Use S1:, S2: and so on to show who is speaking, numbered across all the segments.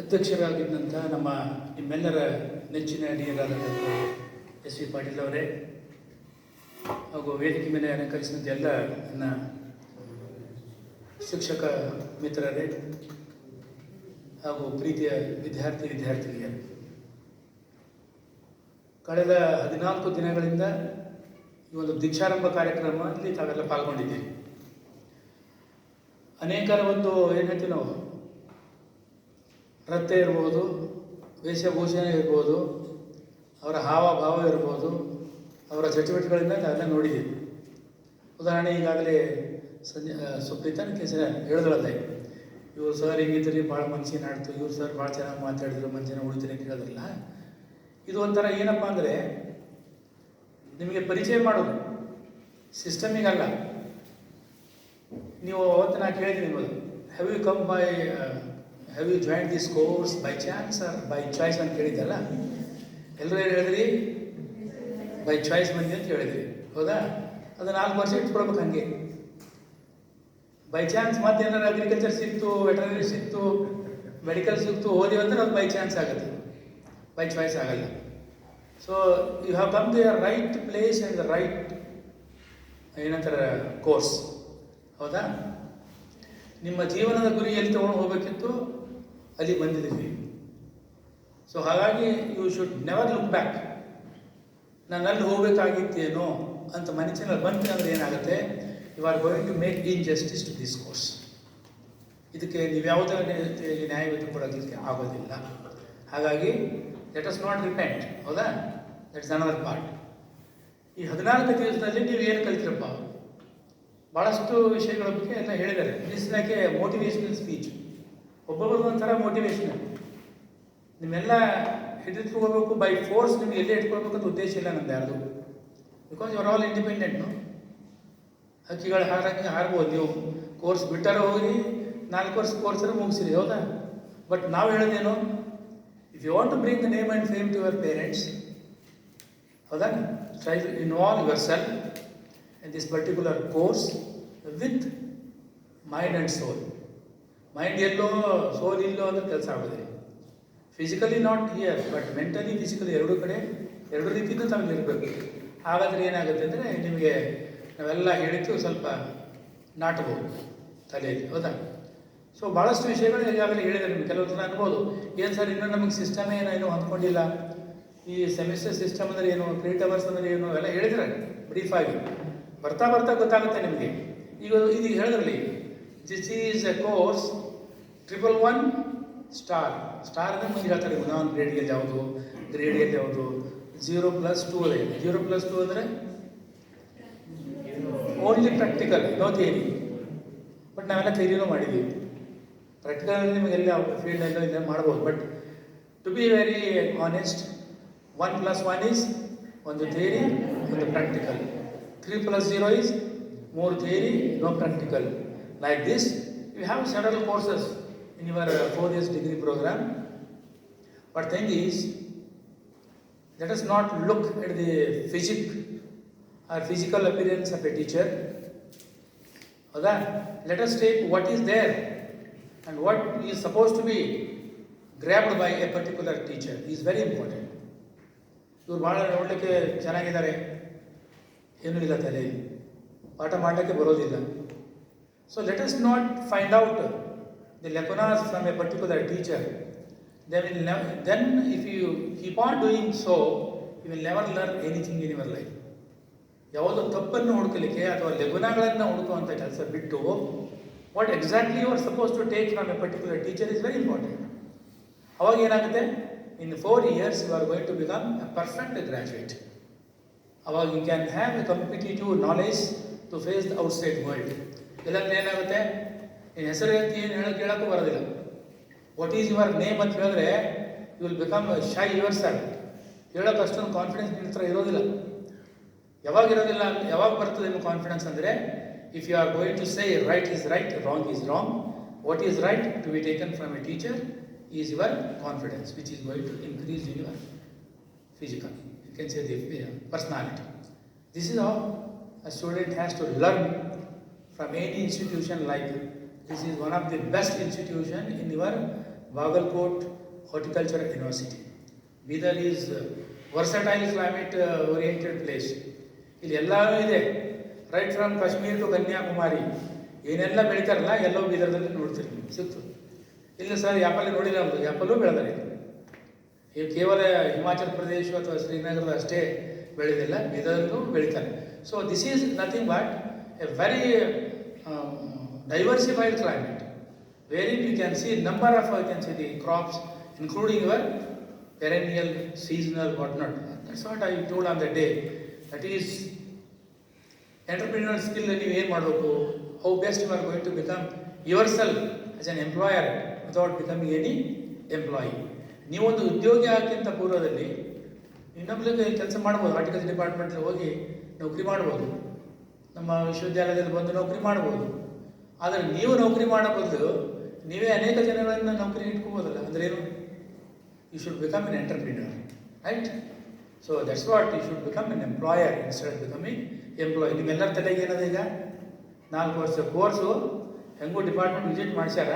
S1: ಅಧ್ಯಕ್ಷರಾಗಿದ್ದಂಥ ನಿಮ್ಮೆಲ್ಲರ ನೆಚ್ಚಿನ ಡಿಯರಾದ doctor S V Patil ಅವರೇ ಹಾಗೂ ವೇದಿಕೆ ಮೇಲೆ ಅಲಂಕರಿಸಿದಂಥ ಎಲ್ಲ ನನ್ನ ಶಿಕ್ಷಕ ಮಿತ್ರರೇ ಹಾಗೂ ಪ್ರೀತಿಯ ವಿದ್ಯಾರ್ಥಿನಿಯರು, ಕಳೆದ 14 ದಿನಗಳಿಂದ ಈ ಒಂದು ದೀಕ್ಷಾರಂಭ ಕಾರ್ಯಕ್ರಮದಲ್ಲಿ ತಾವೆಲ್ಲ ಪಾಲ್ಗೊಂಡಿದ್ದೀರಿ. ಅನೇಕರ ಒಂದು ಏನು ಹೇಳ್ತೀವಿ ನಾವು, ನೃತ್ಯ ಇರ್ಬೋದು, ವೇಷಭೂಷಣ ಇರ್ಬೋದು, ಅವರ ಹಾವಭಾವ ಇರ್ಬೋದು, ಅವರ ಚಟುವಟಿಕೆಗಳಿಂದ ನಾವೆಲ್ಲ ನೋಡಿದ್ದೀವಿ. ಉದಾಹರಣೆ, ಈಗಾಗಲೇ ಸುಪ್ರೀತಾ ಕೇಸ ಹೇಳಿದ್ರಲ್ಲ, ಇವ್ರು ಸರ್ ಹಿಂಗಿದ್ರಿ, ಭಾಳ ಮನ್ಸಿನ ಆಡ್ತು, ಇವ್ರು ಸರ್ ಭಾಳ ಚೆನ್ನಾಗಿ ಮಾತಾಡಿದ್ರು, ಮಂಚಿನ ಉಳಿತಾರೆ ಅಂತ ಹೇಳಿದ್ರಲ್ಲ. ಇದು ಒಂಥರ ಏನಪ್ಪ ಅಂದರೆ, ನಿಮಗೆ ಪರಿಚಯ ಮಾಡೋದು, ಸಿಸ್ಟಮಿಗಲ್ಲ. ನೀವು ಅವತ್ತು ನಾನು ಕೇಳಿದ್ದೀನಿ ನಿಮ್ಮದು, have you join this course by chance or by choice ಅಂತ ಕೇಳಿದ್ದಲ್ಲ. ಎಲ್ಲರೂ ಏನು ಹೇಳಿದ್ರಿ? ಬೈ ಚಾಯ್ಸ್ ಬಂದಿ ಅಂತ ಹೇಳಿದ್ರಿ, ಹೌದಾ? ಅದು 4 ವರ್ಷ ಇಟ್ಕೊಳ್ಬೇಕು ಹಂಗೆ. ಬೈ ಚಾನ್ಸ್ ಮತ್ತೆ ಏನಾದ್ರು ಅಗ್ರಿಕಲ್ಚರ್ ಸಿಕ್ತು, ವೆಟರ್ನರಿ ಸಿಕ್ತು, ಮೆಡಿಕಲ್ ಸಿಕ್ತು, ಓದಿ ಅಂದ್ರೆ ಅದು ಬೈ ಚಾನ್ಸ್ ಆಗುತ್ತೆ, ಬೈ ಚಾಯ್ಸ್ ಆಗಲ್ಲ. So you have come to your right place and the right ಏನಂತಾರೆ ಕೋರ್ಸ್, ಹೌದಾ? ನಿಮ್ಮ ಜೀವನದ ಗುರಿ ಎಲ್ಲಿ ತೊಗೊಂಡು ಹೋಗಬೇಕಿತ್ತು ಅಲ್ಲಿ ಬಂದಿದ್ದೀವಿ. ಸೊ ಹಾಗಾಗಿ you should never look back. ನಾನು ಅಲ್ಲಿ ಹೋಗಬೇಕಾಗಿತ್ತೇನೋ ಅಂತ ಮನಸ್ಸಿನಲ್ಲಿ ಬಂತು ಅಂದರೆ ಏನಾಗುತ್ತೆ, you are going to make injustice to this course. ಇದಕ್ಕೆ ನೀವು ಯಾವುದೇ ನ್ಯಾಯವನ್ನು ಕೊಡೋದಕ್ಕೆ ಆಗೋದಿಲ್ಲ. ಹಾಗಾಗಿ ಲೆಟ್ ಅಸ್ ನಾಟ್ ರಿಪೆಂಟ್, ಹೌದಾ? That's another part. ಈ 14 ದಿವಸದಲ್ಲಿ ನೀವು ಏನು ಕಲಿತಿರಪ್ಪ? ಭಾಳಷ್ಟು ವಿಷಯಗಳ ಬಗ್ಗೆ ಎಲ್ಲ ಹೇಳಿದ್ದಾರೆ. This like a motivational speech. ಒಬ್ಬೊಬ್ಬರದ್ದು ಒಂಥರ ಮೋಟಿವೇಶನ್. ನಿಮ್ಮೆಲ್ಲ ಹಿಡಿದುಕೋಬೇಕು ಬೈ ಫೋರ್ಸ್, ನಿಮ್ಗೆ ಎಲ್ಲೇ ಇಟ್ಕೊಳ್ಬೇಕಂತ ಉದ್ದೇಶ ಇಲ್ಲ ನಮ್ದು ಯಾರ್ದು. Because you are all independent. ಹಕ್ಕಿಗಳು ಹಾರ್ಬೋದು. ನೀವು ಕೋರ್ಸ್ ಬಿಟ್ಟಾರ ಹೋಗಿ 4 ವರ್ಷ ಕೋರ್ಸರ ಮುಗಿಸಿರಿ, ಹೌದಾ? ಬಟ್ ನಾವು ಹೇಳೋದೇನು, if you want to bring the name and fame to your parents, ಹೌದಾ, try to involve yourself in this particular course with mind and soul. Mind ಎಲ್ಲೋ, ಸೋಲ್ ಇಲ್ಲೋ ಅಂದ್ರೆ ಕೆಲಸ ಆಗೋದಿಲ್ಲ. Physically not here, but mentally, physically ಎರಡೂ ಕಡೆ, ಎರಡು ರೀತಿಯಿಂದ ತಾವು ಇರಬೇಕು. ಹಾಗಾದರೆ ಏನಾಗುತ್ತೆ ಅಂದರೆ, ನಿಮಗೆ ನಾವೆಲ್ಲ ಹೇಳಿದ್ದು ಸ್ವಲ್ಪ ನಾಟಬಹುದು ತಲೆಯಲ್ಲಿ, ಹೌದಾ? ಸೊ ಭಾಳಷ್ಟು ವಿಷಯಗಳು ಈಗಾಗಲೇ ಹೇಳಿದರೆ ನಿಮ್ಗೆ ಕೆಲವು ಜನ ಅನ್ಬೋದು, ಏನು ಸರ್ ಇನ್ನೂ ನಮಗೆ ಸಿಸ್ಟಮೇ ಏನೋ ಅಂದ್ಕೊಂಡಿಲ್ಲ, ಈ ಸೆಮಿಸ್ಟರ್ ಸಿಸ್ಟಮ್ ಅಂದರೆ ಏನು, ಕ್ರೆಡಿಟ್ ಅವರ್ಸ್ ಅಂದರೆ ಏನು, ಎಲ್ಲ ಹೇಳಿದ್ರೆ ಬ್ರೀಫಾಗಿ. ಬರ್ತಾ ಗೊತ್ತಾಗುತ್ತೆ ನಿಮಗೆ. ಈಗ ಇದು ಹೇಳಿದ್ರಲ್ಲಿ, this is a course 111 star. Star ಅಂದರೆ ಮುಂದೆ ಹೇಳ್ತಾರೆ, ನಾನು ಗ್ರೇಡಿಯಲ್ಲಿ ಯಾವುದು, ಗ್ರೇಡಿಯಲ್ಲಿ ಯಾವುದು, 0+2 ಅದೇ. 0+2 ಅಂದರೆ only practical, no theory. But ನಾವೆಲ್ಲ ಥಿಯರಿನೂ ಮಾಡಿದ್ದೀವಿ. ಪ್ರಾಕ್ಟಿಕಲ್ ಅಂದರೆ ನಿಮಗೆಲ್ಲ ಫೀಲ್ಡೆಲ್ಲ ಇಲ್ಲ ಮಾಡ್ಬೋದು. But to be very honest, 1+1 is ಒಂದು ಥಿಯರಿ, ಒಂದು practical. 3+0 is more theory, no practical. Like this, you have several courses in your 4 years degree program. But thing is, let us not look at the physical appearance of a teacher. Let us take what is there and what is supposed to be grabbed by a particular teacher is very important. ಇವ್ರು ಭಾಳ ನೋಡಲಿಕ್ಕೆ ಚೆನ್ನಾಗಿದ್ದಾರೆ, ಏನೂ ಇಲ್ಲ ತಲೆಯಲ್ಲಿ, ಪಾಠ ಮಾಡಲಿಕ್ಕೆ ಬರೋದಿಲ್ಲ. So let us not find out the lacunas from a particular teacher. Then if you keep on doing so, you will never learn anything in your life. ಯಾವುದೋ ತಪ್ಪನ್ನು ಹುಡುಕಲಿಕ್ಕೆ ಅಥವಾ ಲೆಗುನಗಳನ್ನು ಹುಡುಕುವಂಥ ಕೆಲಸ ಬಿಟ್ಟು, what exactly you are suppose to take from a particular teacher is very important. ಅವಾಗ ಏನಾಗುತ್ತೆ, in 4 years you are going to become a perfect graduate. ಅವಾಗ you can have A competitive knowledge to face the outside world. ಇಲ್ಲಾಂದ್ರೆ ಏನಾಗುತ್ತೆ, ನಿನ್ನ ಹೆಸರು ಅಂತ ಏನು ಕೇಳೋಕ್ಕೂ ಬರೋದಿಲ್ಲ. ವಾಟ್ ಈಸ್ ಯುವರ್ ನೇಮ್ ಅಂತ ಹೇಳಿದ್ರೆ you will become shy yourself. ಹೇಳೋಕೆ ಅಷ್ಟೊಂದು ಕಾನ್ಫಿಡೆನ್ಸ್ ನಿಮ್ಮ ಹತ್ರ ಇರೋದಿಲ್ಲ. ಯಾವಾಗ ಬರ್ತದೆ ನಿಮ್ಮ ಕಾನ್ಫಿಡೆನ್ಸ್ ಅಂದರೆ, if you are going to say right is right, wrong is wrong, what is right to be taken from a teacher is your confidence, which is going to increase in your physical, you can say the personality. This is how a student has to learn from any institution. Like this is one of the best institution in your Bagalkot Horticulture University. Bidar is versatile climate oriented place. ಇಲ್ಲಿ ಎಲ್ಲವೂ ಇದೆ. Right from Kashmir to Kanyakumari ಏನೆಲ್ಲ ಬೆಳೀತಾರಲ್ಲ ಎಲ್ಲವೂ ಬೀದರ್ದಲ್ಲಿ ನೋಡ್ತೀರಿ ಸಿಕ್ತು. ಇಲ್ಲ sir apple ನೋಡಿಲ್ಲ ಒಂದು ಆ್ಯಪಲ್ಲೂ ಬೆಳೆದಾರೆ. ಇದು ಕೇವಲ ಹಿಮಾಚಲ ಪ್ರದೇಶ ಅಥವಾ ಶ್ರೀನಗರದ ಅಷ್ಟೇ ಬೆಳೆದಿಲ್ಲ, ಬೀದರ್ಗೂ ಬೆಳೀತಾರೆ. So this is nothing but A very diversified climate, wherein you can see number of the crops, including your perennial, seasonal, whatnot. That's what I told on that day. That is entrepreneurial skill. ನೀವು ಏನು ಮಾಡಬೇಕು, how best you are going to become yourself as an employer without becoming any employee. ನೀವೊಂದು ಉದ್ಯೋಗಿ ಆಗಿಂತ ಪೂರ್ವದಲ್ಲಿ ಇನ್ನೊಬ್ರಿಗೆ ಕೆಲಸ ಮಾಡ್ಬೋದು. Horticulture ಡಿಪಾರ್ಟ್ಮೆಂಟಲ್ಲಿ ಹೋಗಿ ನೌಕರಿ ಮಾಡ್ಬೋದು, ನಮ್ಮ ವಿಶ್ವವಿದ್ಯಾಲಯದಲ್ಲಿ ಬಂದು ನೌಕರಿ ಮಾಡ್ಬೋದು. ಆದರೆ ನೀವು ನೌಕರಿ ಮಾಡೋ ಬದಲು ನೀವೇ ಅನೇಕ ಜನಗಳನ್ನು ನೌಕರಿ ಇಟ್ಕೋಬೋದಲ್ಲ. ಅಂದರೆ ಏನು, you should become an entrepreneur, right? So that's what you should become an employer instead of becoming employee. ನಿಮ್ಮೆಲ್ಲರ ತಲೆಗೆ ಏನದ ಈಗ 4 ವರ್ಷ ಕೋರ್ಸು ಹೆಂಗೂ ಡಿಪಾರ್ಟ್ಮೆಂಟ್ ವಿಸಿಟ್ ಮಾಡ್ಸ್ಯಾರ,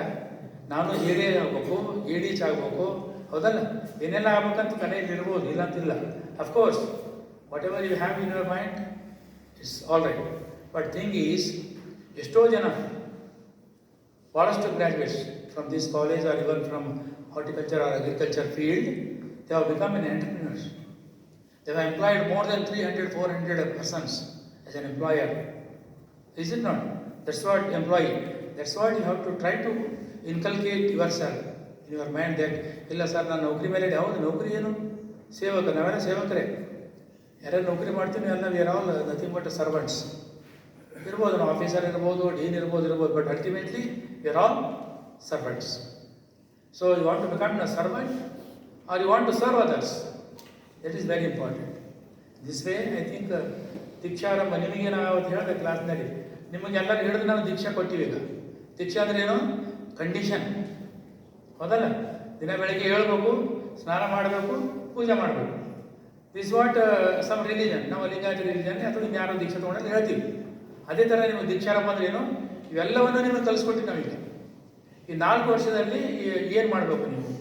S1: ನಾನು ಎ ಡಿ ಆಗಬೇಕು, ಎ ಡಿ ಎಚ್ ಆಗಬೇಕು, ಹೌದಲ್ಲ? ಏನೆಲ್ಲ ಆಗ್ಬೇಕಂತ ಕನೆಯಲ್ಲಿ ಇರ್ಬೋದು, ಇಲ್ಲ ಅಂತಿಲ್ಲ. Of course whatever you have in your mind it's all right. But thing is, ಎಷ್ಟೋ ಜನ ಭಾಳಷ್ಟು graduates from this college or even from horticulture or agriculture field, they have become an entrepreneurs. They have employed more than 300-400 persons as an employer. Is it not? That's what employee. That's what you have to try to inculcate yourself in your mind that ಇಲ್ಲ sir ನಾನು ನೌಕರಿ ಮೇಲೆ ಯಾವುದು ನೌಕರಿ ಏನು ಸೇವಕ, ನಾವೆಲ್ಲ ಸೇವಕರೇ. ಯಾರ್ಯಾರು ನೌಕರಿ ಮಾಡ್ತೀವಿ ಎಲ್ಲ we are all nothing but servants. ಇರ್ಬೋದು, ನಾವು ಆಫೀಸರ್ ಇರ್ಬೋದು, ಡೀನ್ ಇರ್ಬೋದು, but ultimately we are all servants. So you want to become a servant or you want to serve others, that is very important. This way I think Deeksharambha ನಿಮಗೆ ನಾವು ಹೇಳಿದೆ ಕ್ಲಾಸ್ನಲ್ಲಿ, ನಿಮಗೆಲ್ಲರೂ ಹೇಳಿದ್ರೆ ನಾವು ದೀಕ್ಷಾ ಕೊಟ್ಟಿವಿ. ಈಗ ದೀಕ್ಷಾ ಅಂದರೆ ಏನು, ಕಂಡೀಷನ್, ಹೌದಲ್ಲ? ದಿನ ಬೆಳಗ್ಗೆ ಹೇಳ್ಬೇಕು, ಸ್ನಾನ ಮಾಡಬೇಕು, ಪೂಜೆ ಮಾಡಬೇಕು. ದಿಸ್ ವಾಟ್ ಸಮ್ ರಿಲಿಜನ್, ನಾವು ಲಿಂಗಾಯತ ರಿಲಿಜನ್ ಅಥವಾ ನೀವು ಯಾರೋ ದೀಕ್ಷೆ ತೊಗೊಂಡು ಹೇಳ್ತೀವಿ. ಅದೇ ಥರ ನೀವು ದೀಕ್ಷಾರಂಭ ಅಂದರೆ ಏನು, ಇವೆಲ್ಲವನ್ನು ನಿಮಗೆ ಕಲಿಸ್ಕೊಟ್ಟಿವಿ ನಾವೀಗ. ಈ 4 ವರ್ಷದಲ್ಲಿ ಏನು ಮಾಡಬೇಕು ನೀವು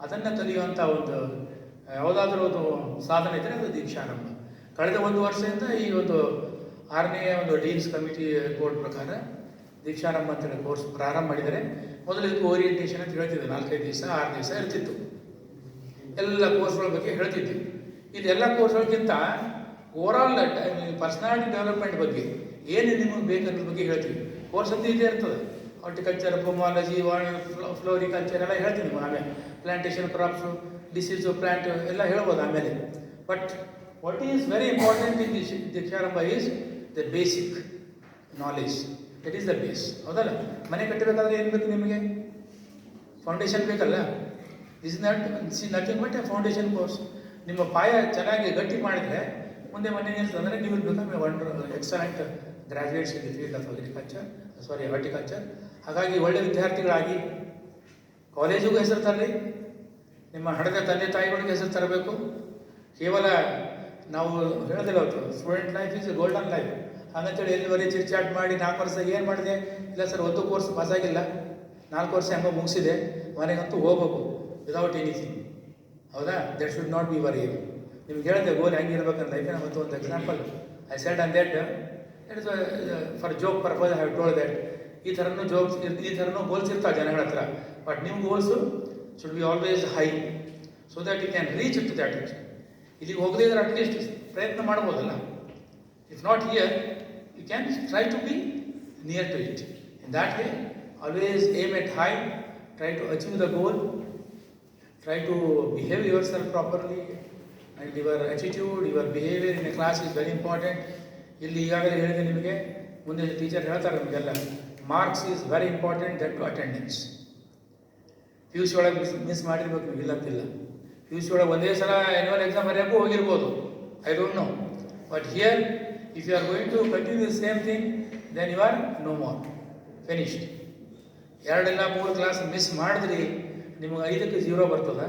S1: ಅದನ್ನು ಕಲಿಯುವಂಥ ಒಂದು ಯಾವುದಾದ್ರೂ ಒಂದು ಸಾಧನೆ ಇದ್ದರೆ ಅದು ದೀಕ್ಷಾರಂಭ. ಕಳೆದ 1 ವರ್ಷದಿಂದ ಈ ಒಂದು 6ನೇ ಒಂದು ಡೀನ್ಸ್ ಕಮಿಟಿ ರಿಪೋರ್ಟ್ ಪ್ರಕಾರ ದೀಕ್ಷಾರಂಭ ಅಂತೇಳಿ ಕೋರ್ಸ್ ಪ್ರಾರಂಭ ಮಾಡಿದರೆ, ಮೊದಲು ಇದಕ್ಕೆ ಓರಿಯೆಂಟೇಷನ್ ಅಂತ ಹೇಳ್ತಿದ್ದೆ. 4-5 ದಿವಸ 6 ದಿವಸ ಇರ್ತಿತ್ತು. ಎಲ್ಲ ಕೋರ್ಸ್ಗಳ ಬಗ್ಗೆ ಹೇಳ್ತಿದ್ವಿ. ಇದೆಲ್ಲ ಕೋರ್ಸ್ಗಳಿಗಿಂತ ಓವರಾಲ್ ಪರ್ಸನಾಲಿಟಿ ಡೆವಲಪ್ಮೆಂಟ್ ಬಗ್ಗೆ ಏನು ನಿಮಗೆ ಬೇಕನ್ನೋದ್ರ ಬಗ್ಗೆ ಹೇಳ್ತೀವಿ. ಕೋರ್ಸ್ ಅಂತ ಇದೇ ಇರ್ತದೆ. ಹಾರ್ಟಿಕಲ್ಚರ್, ಪೊಮಾಲಜಿ, ಫ್ಲೋರಿಕಲ್ಚರ್ ಎಲ್ಲ ಹೇಳ್ತೀನಿ ನಿಮಗೆ. ಆಮೇಲೆ ಪ್ಲಾಂಟೇಷನ್, ಕ್ರಾಪ್ಸು, ಡಿಸೀಸು, ಪ್ಲಾಂಟ್ ಎಲ್ಲ ಹೇಳ್ಬೋದು ಆಮೇಲೆ. But what is very important in Deeksharambha is the basic knowledge. That is the base, ಹೌದಲ್ಲ? ಮನೆ ಕಟ್ಟಬೇಕಾದ್ರೆ ಏನು ಬೇಕು ನಿಮಗೆ? ಫೌಂಡೇಶನ್ ಬೇಕಲ್ಲ. This is nothing but a foundation course. ನಿಮ್ಮ ಪಾಯ ಚೆನ್ನಾಗಿ ಗಟ್ಟಿ ಮಾಡಿದರೆ ಮುಂದೆ ಮನೆ ನಿಲ್ತಂದರೆ ನೀವು become a excellent graduates in the field of horticulture. ಹಾಗಾಗಿ ಒಳ್ಳೆಯ ವಿದ್ಯಾರ್ಥಿಗಳಾಗಿ ಕಾಲೇಜಿಗೂ ಹೆಸರು ತರಲಿ, ನಿಮ್ಮ ಹಣದ ತಂದೆ ತಾಯಿಗಳಿಗೆ ಹೆಸರು ತರಬೇಕು. ಕೇವಲ ನಾವು ಹೇಳೋದಿಲ್ಲ ಅವತ್ತು, student life is a golden life ಹಾಗಂತೇಳಿ ಎಲ್ಲಿವರೆಗೆ ಚಿರ್ಚಾಟ್ ಮಾಡಿ 4 ವರ್ಷ ಏನು ಮಾಡಿದೆ, ಇಲ್ಲ ಸರ್ 1 ಕೋರ್ಸ್ ಪಾಸಾಗಿಲ್ಲ, 4 ವರ್ಷ ಹೆಂಗೋ ಮುಗಿಸಿದೆ, ಮನೆಗಂತೂ ಹೋಗ್ಬೇಕು ವಿದೌಟ್ ಎನಿಥಿಂಗ್, ಹೌದಾ? That should not be worry. ನಿಮ್ಗೆ ಹೇಳಿದೆ ಗೋಲ್ ಹೆಂಗಿರ್ಬೇಕಂತ ಲೈಫಿನ. ಮತ್ತು ಒಂದು example I said on that, it is for joke purpose I have told that. ಈ ಥರನೂ ಜೋಕ್ಸ್, ಈ ಥರನೂ ಗೋಲ್ಸ್ ಇರ್ತಾವೆ ಜನಗಳ ಹತ್ರ. ಬಟ್ ನಿಮ್ಮ goals should be always high, so that you can reach to that. ಇಲ್ಲಿಗೆ ಹೋಗದೇ ಇದ್ರೆ ಅಟ್ಲೀಸ್ಟ್ ಪ್ರಯತ್ನ ಮಾಡ್ಬೋದಲ್ಲ. If not here, you can try to be near to it. In that way always aim at high, try to achieve the goal, try to behave yourself properly, and your attitude, your behavior in a class is very important. ಇಲ್ಲಿ ಈಗಾಗಲೇ ಹೇಳಿದೆ ನಿಮಗೆ, ಮುಂದೆ teacher ಹೇಳ್ತಾರೆ ನಮಗೆಲ್ಲ, marks is very important that to attendance. P U C ಒಳಗೆ miss ಮಾಡಿರ್ಬೇಕು ನೀವು, ಇಲ್ಲ ಅಂತಿಲ್ಲ. ಪಿ ಯು ಸಿ ಒಳಗೆ ಒಂದೇ ಸಲ ಆ್ಯನ್ಯುವಲ್ ಎಕ್ಸಾಮ್ ಬರೆಯೋಕ್ಕೂ ಹೋಗಿರ್ಬೋದು, I don't know. But here if you are going to continue the same thing, then you are no more, finished. 2 ಇಲ್ಲ 3 ಕ್ಲಾಸ್ ಮಿಸ್ ಮಾಡಿದ್ರಿ, ನಿಮಗೆ 5ಕ್ಕೆ 0 ಬರ್ತದೆ.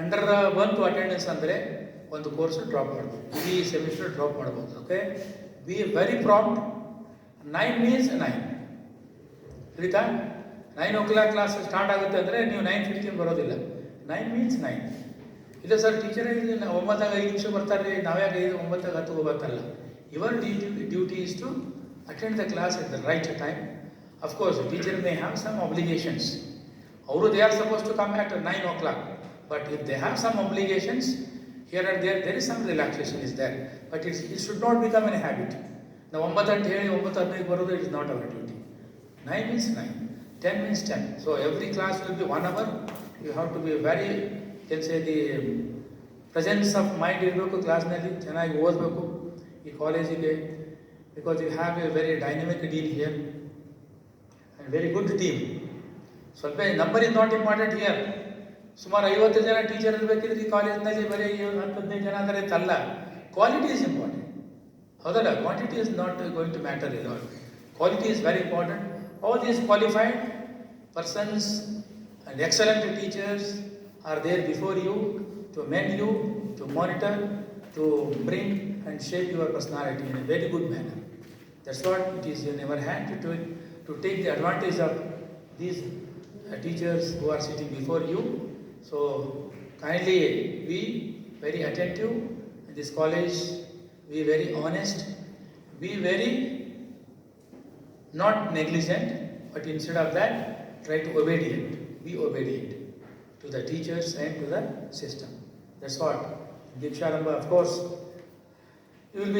S1: ಅಂಡರ್ 1 ಅಟೆಂಡೆನ್ಸ್ ಅಂದರೆ ಒಂದು ಕೋರ್ಸ್ ಡ್ರಾಪ್ ಮಾಡ್ಬೋದು, ಇಡೀ ಸೆಮಿಸ್ಟರ್ ಡ್ರಾಪ್ ಮಾಡ್ಬೋದು. Okay, be very prompt. 9 means 9, ತಿಳಿತಾ? 9 o'clock ಕ್ಲಾಸ್ ಸ್ಟಾರ್ಟ್ ಆಗುತ್ತೆ ಅಂದರೆ ನೀವು 9:15 ಬರೋದಿಲ್ಲ. 9 means 9. ಇಲ್ಲ ಸರ್ ಟೀಚರೇ ಇಲ್ಲಿ 9 5 ನಿಮಿಷ ಬರ್ತಾರೆ, ನಾವ್ಯಾಕೆ 9 10 ಹೋಗ್ಬೇಕಲ್ಲ. Your duty is to attend the class at the right time. Of course, the teacher may have some obligations. They are supposed to come at 9 o'clock. But if they have some obligations, here and there is some relaxation is there. But it should not become a habit. Now, 9 ಅಂತ ಹೇಳಿ 9:15 ಬರೋದು, it is not our duty. 9 means 9. 10 means 10. So every class will be 1 hour. You have to be very, you can say, the presence of mind ಇರಬೇಕು ಕ್ಲಾಸ್ನಲ್ಲಿ, ಚೆನ್ನಾಗಿ ಓದಬೇಕು ಈ ಕಾಲೇಜಿಗೆ. Because you have a very dynamic dean here and very good team. ಸ್ವಲ್ಪ number is not important here. ಸುಮಾರು 50 ಜನ teacher ಇರಬೇಕಿದ್ರೆ ಈ ಕಾಲೇಜ್ನಲ್ಲಿ ಬರೀ 10-15 ಜನ ಅಂದರೆ ಅಲ್ಲ. ಕ್ವಾಲಿಟಿ ಇಸ್ ಇಂಪಾರ್ಟೆಂಟ್, ಹೌದಲ್ಲ? Quantity is not going to matter it all. Quality is very important. All these qualified persons and excellent teachers are there before you to mend you, to monitor, to bring and shape your personality in a very good manner. That's what it is in our hand to take the advantage of these teachers who are sitting before you. So kindly be very attentive in this college, be very honest, be very not negligent, but instead of that, try to be obedient to the teachers and to the system. That's what Diksharamba, of course, you will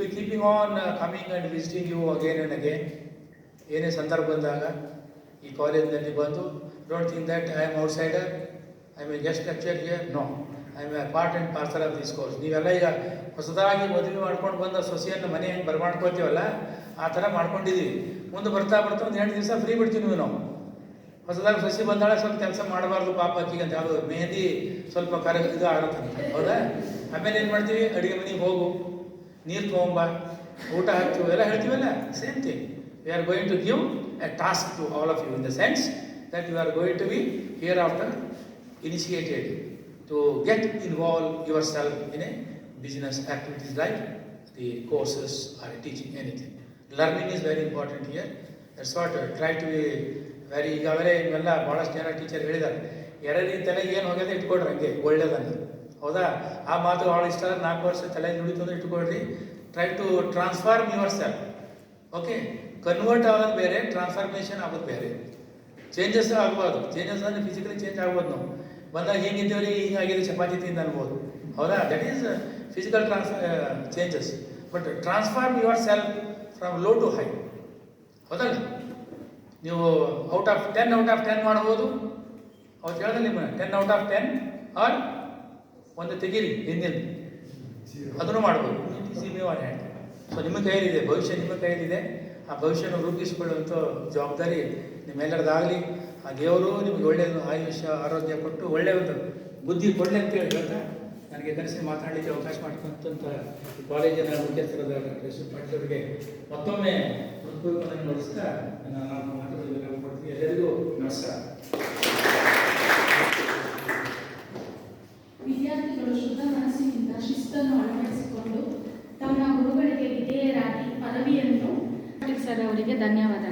S1: be keeping on coming and visiting you again and again. ಏನೇ ಸಂದರ್ಭ ಬಂದಾಗ ಈ ಕಾಲೇಜಿನಲ್ಲಿ ಬಂದು, don't think that I am outsider, I am a guest lecturer here. No, I am a part and parcel of this course. ನೀವೆಲ್ಲ ಈಗ ಹೊಸದಾಗಿ ಮದುವೆ ಮಾಡ್ಕೊಂಡು ಬಂದ ಸೊಸೆಯನ್ನು ಮನೆ ಹೆಂಗೆ ಬರ್ಮಾಡ್ಕೊತೀವಲ್ಲ, ಆ ಥರ ಮಾಡ್ಕೊಂಡಿದ್ದೀವಿ. ಮುಂದೆ ಬರ್ತಾ ಒಂದು 2 ದಿವಸ ಫ್ರೀ ಬಿಡ್ತೀವಿ ನಾವು. ಹೊಸದಾಗಿ ಸೊಸೆ ಬಂದಾಳೆ, ಸ್ವಲ್ಪ ಕೆಲಸ ಮಾಡಬಾರ್ದು ಪಾಪ ಆಕಿಗೆ ಅಂತ ಯಾವುದು ಮೆಹಂದಿ ಸ್ವಲ್ಪ ಇದು ಆಗುತ್ತೆ, ಹೌದಾ? ಆಮೇಲೆ ಏನು ಮಾಡ್ತೀವಿ, ಅಡುಗೆ ಮನೆಗೆ ಹೋಗು, ನೀರು ತೊಗೊಂಬ, ಊಟ ಹಾಕ್ತೀವಿ, ಎಲ್ಲ ಹೇಳ್ತೀವಲ್ಲ. Same thing, we are going to give a task to all of you in the sense that you are going to be hereafter initiated to get involved yourself in a business activities like the courses or teaching anything. Learning is very important here. That's what try to be very. ಈಗಾಗಲೇ ಇವೆಲ್ಲ ಭಾಳಷ್ಟು ಜನ teacher ಹೇಳಿದ್ದಾರೆ, ಎರಡನೇ ತಲೆಗೆ ಏನು ಹೋಗೋದೇ ಇಟ್ಕೊಡ್ರಿ, ಹಂಗೆ ಒಳ್ಳೇದನ್ನು, ಹೌದಾ? ಆ ಮಾತು ಭಾಳ ಇಷ್ಟ. 4 ವರ್ಷ ತಲೆಗೆ ನುಡಿತು ಅಂದರೆ ಇಟ್ಕೊಡ್ರಿ. Try to transform yourself. Okay, convert ಆಗೋದು ಬೇರೆ, ಟ್ರಾನ್ಸ್ಫಾರ್ಮೇಷನ್ ಆಗೋದು ಬೇರೆ. ಚೇಂಜಸ್ ಆಗ್ಬೋದು. ಚೇಂಜಸ್ ಅಂದರೆ ಫಿಸಿಕಲಿ ಚೇಂಜ್ ಆಗ್ಬೋದು. ನಾವು ಬಂದಾಗ ಹೇಗಿದ್ದೇವೆ ಹೀಗಾಗಿದೆ ಚಪಾತಿ ತಿಂದು ಅನ್ಬೋದು, ಹೌದಾ? That is physical changes. But transform yourself from low to high, ಹೌದಲ್ಲ? ನೀವು ಔಟ್ ಆಫ್ 10 ಮಾಡ್ಬೋದು. ಅವ್ರು ಹೇಳಿದ್ರೆ ನಿಮ್ಮ 10 out of 10 ಆರ್ ಒಂದು ತೆಗೀರಿ ಹಿಂದಿನ, ಅದನ್ನು ಮಾಡ್ಬೋದು. ಸೊ ನಿಮ್ಮ ಕೈಯಲ್ಲಿದೆ, ಭವಿಷ್ಯ ನಿಮ್ಮ ಕೈಯಲ್ಲಿದೆ. ಆ ಭವಿಷ್ಯನ ರೂಪಿಸಿಕೊಳ್ಳುವಂಥ ಜವಾಬ್ದಾರಿ ನಿಮ್ಮೆಲ್ಲರದಾಗಲಿ. ಆ ದೇವರು ನಿಮಗೆ ಒಳ್ಳೆಯದು ಆಯುಷ್ಯ ಆರೋಗ್ಯ ಕೊಟ್ಟು ಒಳ್ಳೆಯ ಒಂದು ಬುದ್ಧಿ ಕೊಡಲಿ ಅಂತೇಳಿ ಹೇಳ್ತಾ, ನನಗೆ ಕರೆಸಿ ಮಾತನಾಡಲಿಕ್ಕೆ ಅವಕಾಶ ಮಾಡಿಕೊಂಡಂಥ ಈ ಕಾಲೇಜಿನ ಮುಖ್ಯಸ್ಥರಾದ ಯಶು ಪಾಟೀಲ್ ಅವರಿಗೆ ಮತ್ತೊಮ್ಮೆ ಹೃತ್ಪೂರ್ವಕವಾಗಿ ನಡೆಸ್ತಾ ನಾನು ಮಾತಾಡೋದಕ್ಕೆ ಎಲ್ಲರಿಗೂ ನಮಸ್ಕಾರ.
S2: ವಿದ್ಯಾರ್ಥಿಗಳು ಶುದ್ಧ ಮನಸ್ಸಿನಿಂದ ಶಿಸ್ತನ್ನು ಅಳವಡಿಸಿಕೊಂಡು ತಮ್ಮ ಗುರುಗಳಿಗೆ ವಿಧೇಯರಾಗಿ ಪದವಿಯನ್ನು ಸರ್ ಅವರಿಗೆ ಧನ್ಯವಾದಗಳು.